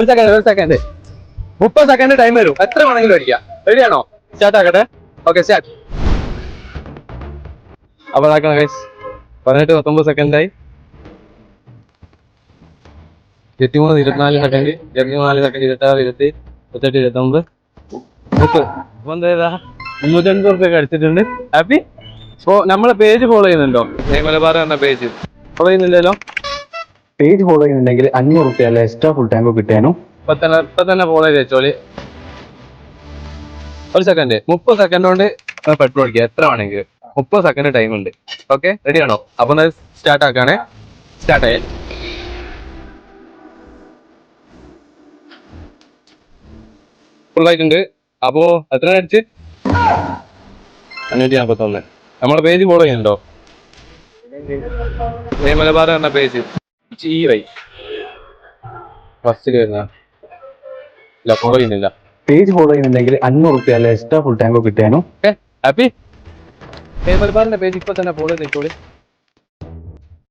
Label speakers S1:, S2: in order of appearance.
S1: ഒരു second 30 second time വരും. എത്ര വേണമെങ്കിലും അടിക്കാം. റെഡിയാണോ? സ്റ്റാർട്ട് ആക്കട്ടെ. Okay start. അപ്പൊ ഇതാക്കണം ഗൈസ്. 18 19 സെക്കൻഡായി. 23 24 second 24 second 26 27 28 29 30. അപ്പൊ എന്താ 350 റുപ്യ അടിച്ചിട്ടുണ്ട്. ഹാപ്പി? അപ്പോ നമ്മളെ പേജ് ഫോളോ ചെയ്യുന്നുണ്ടോ? മലബാർ എന്ന പേജ് ഫോളോ ചെയ്യുന്നില്ലല്ലോ. പേജ് ഫോളോ ചെയ്യുന്നുണ്ടെങ്കിൽ 500 റുപ്യ അല്ല എക്സ്ട്രാ ഫുൾ ടാങ്ക് കിട്ടാനും ഇപ്പൊ തന്നെ ഫോളോ ചെയ്ത് വെച്ചോളി. ഒരു സെക്കൻഡ് 30 സെക്കൻഡ് കൊണ്ട് പെട്രോൾ അടിക്കുക എത്ര വേണമെങ്കിൽ. 30 സെക്കൻഡ് ടൈം ഉണ്ട്. ഓക്കെ റെഡി ആണോ? അപ്പൊ സ്റ്റാർട്ട് ആക്കാണേ. സ്റ്റാർട്ട് ആയി. ഫുൾ ആയിട്ടുണ്ട്. അപ്പോ എത്ര അടിച്ച്? 541. നമ്മളെ പേജ് ഫോളോ ചെയ്യുന്നുണ്ടോ? മലബാർ എന്ന പേജ് ഫസ്റ്റ് വരുന്ന ഫോളോ ചെയ്യുന്നില്ല. പേജ് ഫോളോ ചെയ്യുന്നുണ്ടെങ്കിൽ 500 റുപ്യ അല്ല എക്സ്ട്രാ ഫുൾ ടാങ്ക് കിട്ടാനും. ഹാപ്പി? മലബാറിന്റെ പേജ് ഇപ്പൊ തന്നെ ഫോളോ ചെയ്തോളി.